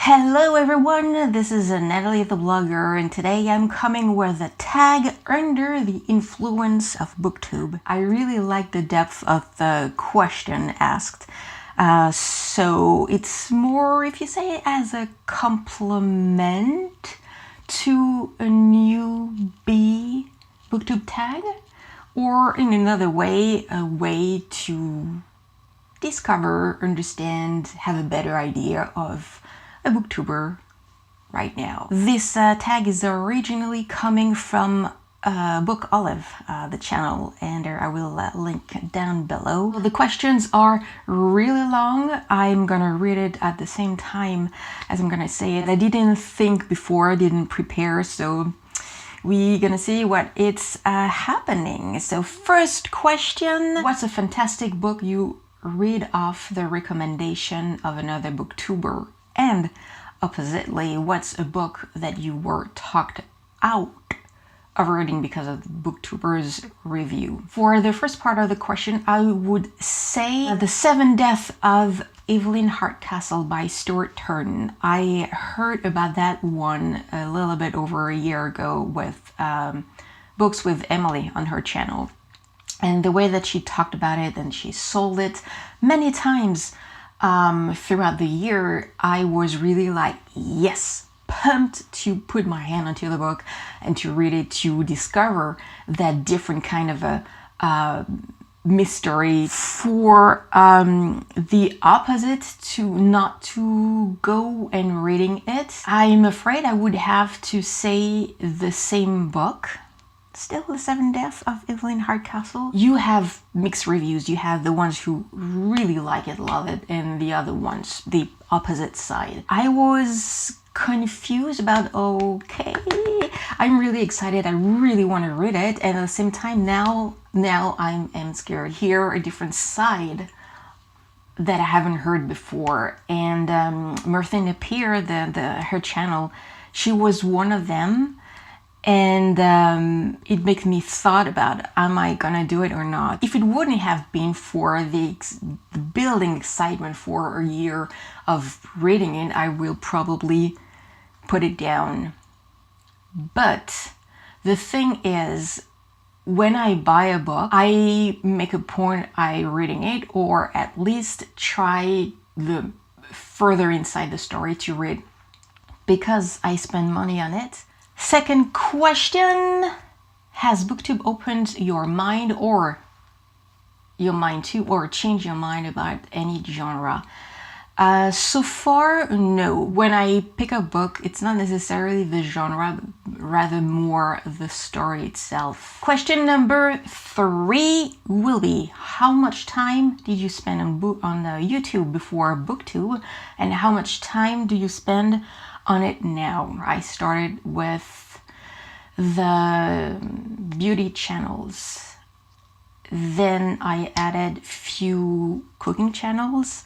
Hello everyone, this is Nathalie the blogger, and today I'm coming with a tag under the influence of Booktube. I really like the depth of the question asked. So it's more, if you say it as a compliment to a newbie Booktube tag, or in another way, a way to discover, understand, have a better idea of a booktuber right now. This tag is originally coming from Abookolive, the channel, and I will link down below. The questions are really long. I'm gonna read it at the same time as I'm gonna say it. I didn't think before, I didn't prepare, so we're gonna see what it's happening. So first question, what's a fantastic book you read off the recommendation of another booktuber? And oppositely, what's a book that you were talked out of reading because of the Booktuber's review? For the first part of the question, I would say The Seven Deaths of Evelyn Hardcastle by Stuart Turton. I heard about that one a little bit over a year ago with Books with Emily on her channel. And the way that she talked about it and she sold it many times throughout the year, I was really like, yes, pumped to put my hand onto the book and to read it, to discover that different kind of a mystery. For the opposite, to not to go and reading it, I'm afraid I would have to say the same book. Still, The Seven Deaths of Evelyn Hardcastle. You have mixed reviews. You have the ones who really like it, love it, and the other ones, the opposite side. I was confused about, okay, I'm really excited, I really want to read it, and at the same time now I'm scared. Here, a different side that I haven't heard before. And Martha Napier, her channel, she was one of them. And it makes me thought about, am I gonna do it or not? If it wouldn't have been for the building excitement for a year of reading it, I will probably put it down. But the thing is, when I buy a book, I make a point I reading it, or at least try the further inside the story to read, because I spend money on it. Second question, has Booktube opened your mind or changed your mind about any genre? So far, no. When I pick a book, it's not necessarily the genre, but rather more the story itself. Question number 3 will be, how much time did you spend on YouTube before Booktube, and how much time do you spend on it now? I started with the beauty channels, then I added few cooking channels.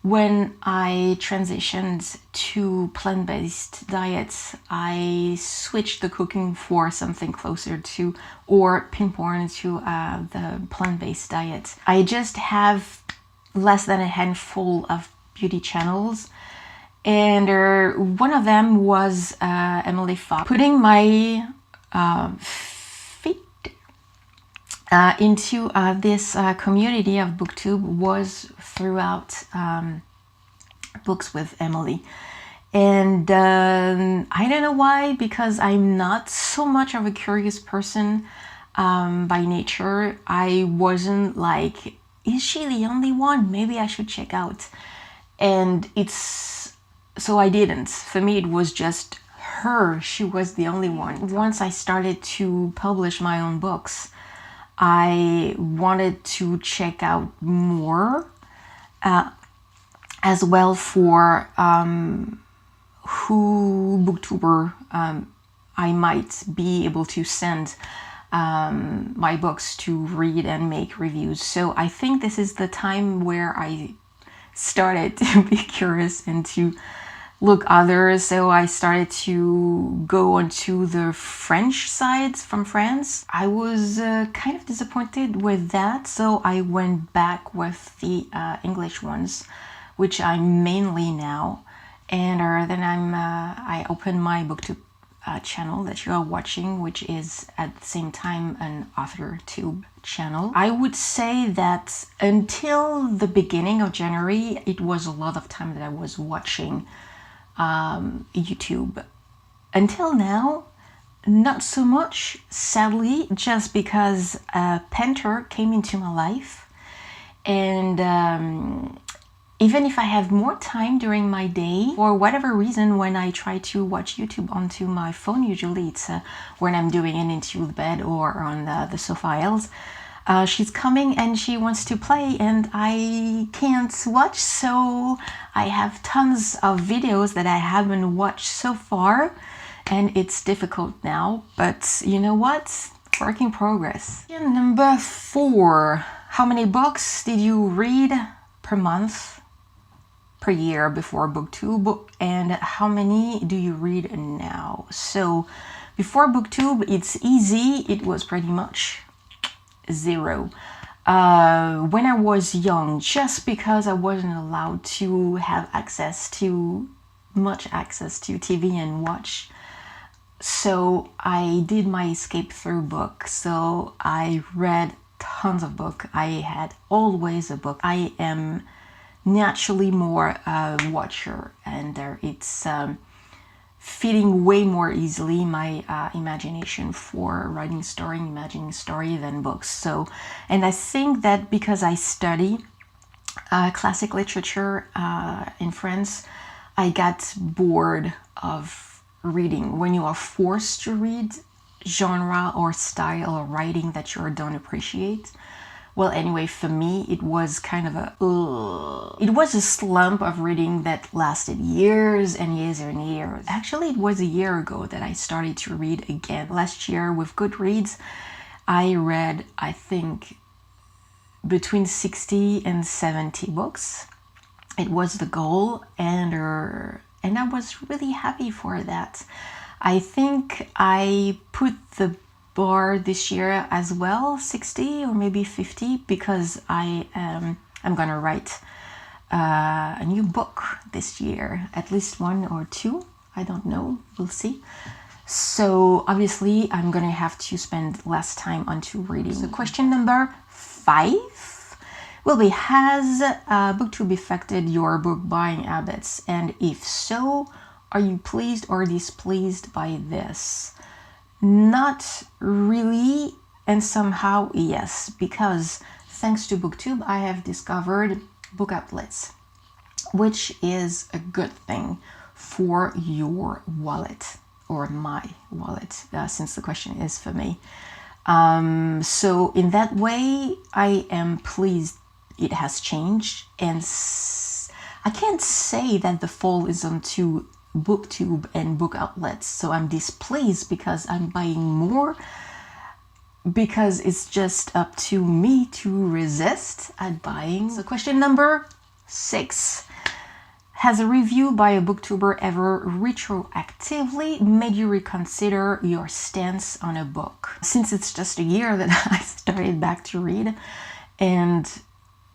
When I transitioned to plant-based diets, I switched the cooking for something closer to, or pinpoint to the plant-based diet. I just have less than a handful of beauty channels, and one of them was Emily Fox. Putting my feet into this community of Booktube was throughout Books with Emily. And I don't know why, because I'm not so much of a curious person by nature. I wasn't like, is she the only one? Maybe I should check out. And so I didn't. For me, it was just her. She was the only one. Once I started to publish my own books, I wanted to check out more, as well for who booktuber I might be able to send my books to read and make reviews. So I think this is the time where I started to be curious and to look others. So I started to go onto the French sites from France. I was kind of disappointed with that, so I went back with the English ones, which I'm mainly now. And then I open my Booktube channel that you are watching, which is at the same time an AuthorTube channel. I would say that until the beginning of January, it was a lot of time that I was watching YouTube. Until now, not so much, sadly, just because a painter came into my life. And even if I have more time during my day, for whatever reason, when I try to watch YouTube onto my phone, usually it's when I'm doing it into the bed or on the sofa else, she's coming and she wants to play and I can't watch, so I have tons of videos that I haven't watched so far, and it's difficult now, but you know what? Work in progress. And number 4, how many books did you read per month, per year before Booktube, and how many do you read now? So before Booktube, it's easy, it was pretty much 0. When I was young, just because I wasn't allowed to have much access to TV and watch, so I did my escape through book. So I read tons of books. I had always a book. I am naturally more a watcher, and it's feeding way more easily my imagination for writing story, imagining story than books. So, and I think that because I study classic literature in France, I got bored of reading. When you are forced to read genre or style or writing that you don't appreciate, well, anyway, for me, it was kind of it was a slump of reading that lasted years and years and years. Actually, it was a year ago that I started to read again. Last year with Goodreads, I read, I think, between 60 and 70 books. It was the goal, and I was really happy for that. I think I put the bar this year as well, 60 or maybe 50, because I'm gonna write a new book this year, at least 1 or 2, I don't know, we'll see. So obviously I'm gonna have to spend less time onto reading. So question number 5 will be, has Booktube affected your book buying habits, and if so, are you pleased or displeased by this? Not really, and somehow yes, because thanks to Booktube, I have discovered book outlets, which is a good thing for your wallet, or my wallet, since the question is for me. So in that way, I am pleased it has changed, and I can't say that the fall is onto Booktube and book outlets, so I'm displeased because I'm buying more, because it's just up to me to resist at buying. So question number 6, has a review by a booktuber ever retroactively made you reconsider your stance on a book? Since it's just a year that I started back to read, and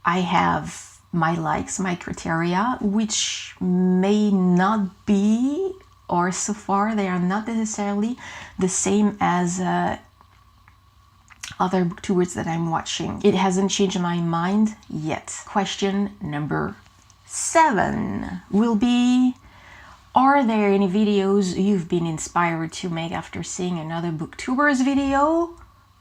I have my likes, my criteria, which may not be, or so far they are not necessarily the same as other booktubers that I'm watching. It hasn't changed my mind yet. Question number 7 will be, are there any videos you've been inspired to make after seeing another booktuber's video?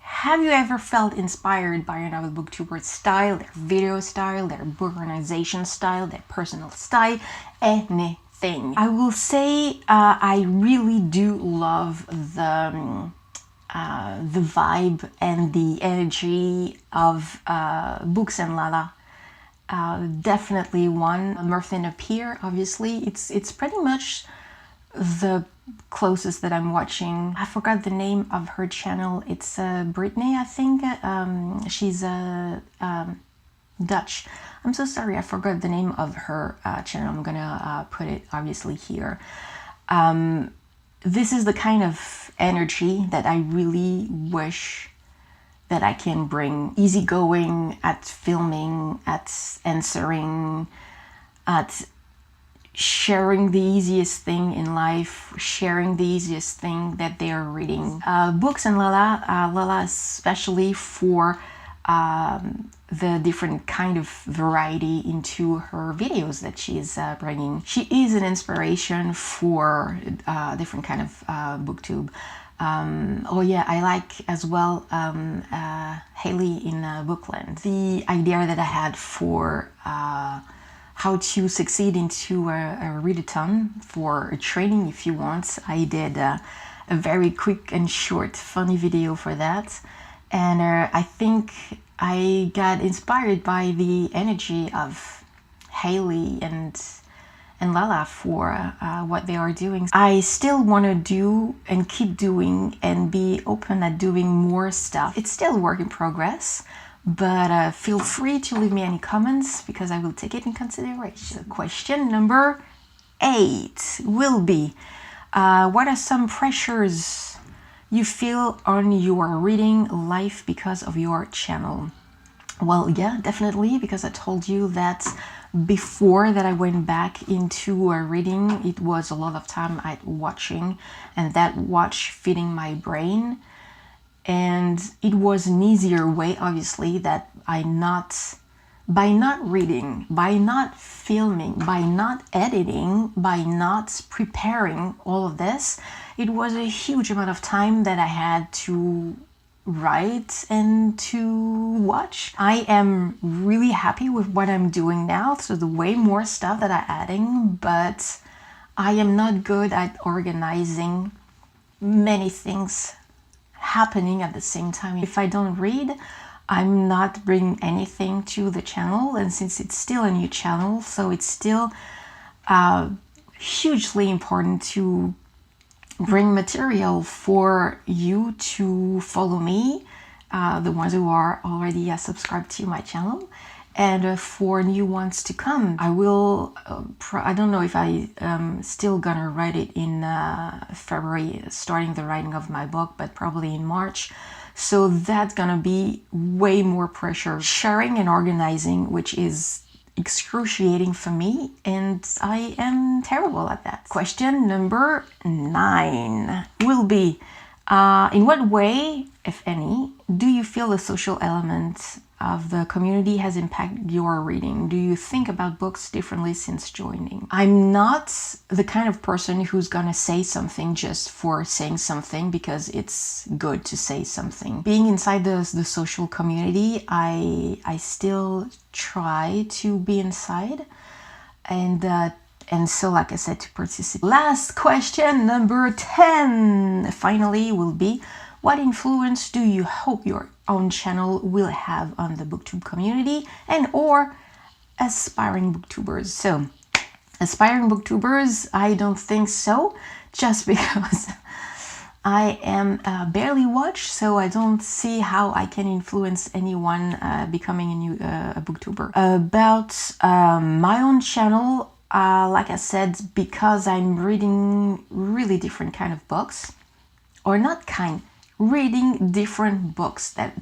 Have you ever felt inspired by another booktuber's style, their video style, their book organization style, their personal style, anything? I will say I really do love the vibe and the energy of Books and Lala. Definitely one. Murphy and Appear, obviously. It's pretty much the closest that I'm watching. I forgot the name of her channel. It's Brittany, I think. She's Dutch. I'm so sorry, I forgot the name of her channel. I'm gonna put it obviously here. This is the kind of energy that I really wish that I can bring. Easygoing at filming, at answering, at sharing the easiest thing in life, sharing the easiest thing that they are reading. Books and Lala especially for the different kind of variety into her videos that she is bringing. She is an inspiration for different kind of booktube. Oh yeah, I like as well Haley in Bookland. The idea that I had for how to succeed into a readathon for a training if you want. I did a very quick and short funny video for that, and I think I got inspired by the energy of Haley and Lala for what they are doing. I still want to do and keep doing and be open at doing more stuff. It's still a work in progress, but feel free to leave me any comments because I will take it in consideration. Question number 8 will be, what are some pressures you feel on your reading life because of your channel? Well, yeah, definitely, because I told you that before that I went back into reading, it was a lot of time at watching, and that watch feeding my brain. And it was an easier way, obviously, that by not reading, by not filming, by not editing, by not preparing all of this, it was a huge amount of time that I had to write and to watch. I am really happy with what I'm doing now, so the way more stuff that I'm adding, but I am not good at organizing many things happening at the same time. If I don't read, I'm not bringing anything to the channel, and since it's still a new channel, so it's still hugely important to bring material for you to follow me, the ones who are already subscribed to my channel, and for new ones to come. I will, I don't know if I still gonna write it in February, starting the writing of my book, but probably in March. So that's gonna be way more pressure. Sharing and organizing, which is excruciating for me, and I am terrible at that. Question number 9 will be, in what way, if any, do you feel the social element of the community has impacted your reading? Do you think about books differently since joining? I'm not the kind of person who's gonna say something just for saying something because it's good to say something. Being inside the social community, I still try to be inside, and so, like I said, to participate. Last question, number 10, finally, will be, what influence do you hope your own channel will have on the Booktube community and or aspiring Booktubers? So, aspiring Booktubers, I don't think so, just because I am barely watched, so I don't see how I can influence anyone becoming a new Booktuber. About my own channel, like I said, because I'm reading really different kind of books, or not kind, reading different books that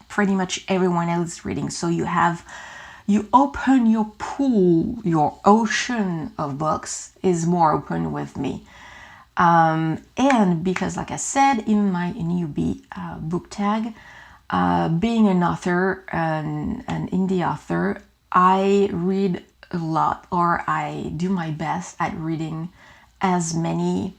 pretty much everyone else is reading. So you open your pool, your ocean of books is more open with me. And because, like I said, in my newbie book tag, being an author, an indie author, I read a lot, or I do my best at reading as many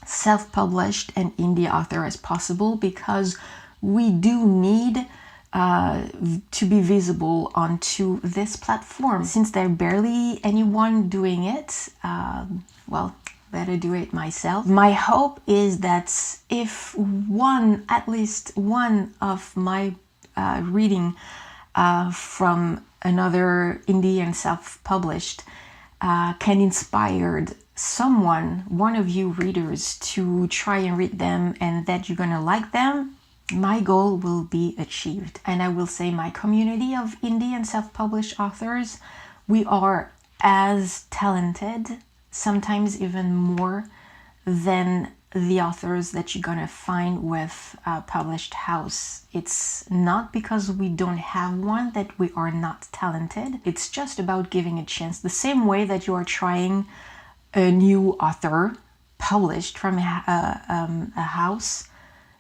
self-published and indie author as possible, because we do need to be visible onto this platform. Since there's barely anyone doing it, well, better do it myself. My hope is that if at least one of my reading from another indie and self-published can inspire someone, one of you readers, to try and read them and that you're gonna like them, my goal will be achieved. And I will say my community of indie and self-published authors, we are as talented, sometimes even more than the authors that you're gonna find with a published house. It's not because we don't have one that we are not talented. It's just about giving a chance. The same way that you are trying a new author published from a house.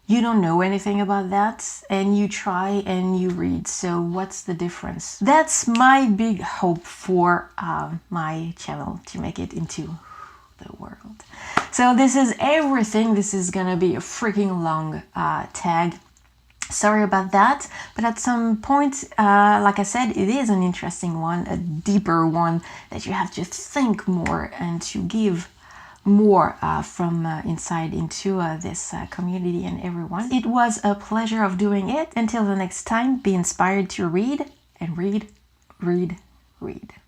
You don't know anything about that, and you try and you read. So what's the difference? That's my big hope for my channel, to make it into the world. So this is everything. This is gonna be a freaking long tag. Sorry about that, but at some point, like I said, it is an interesting one, a deeper one that you have to think more and to give more from inside into this community and everyone. It was a pleasure of doing it. Until the next time, be inspired to read and read, read, read.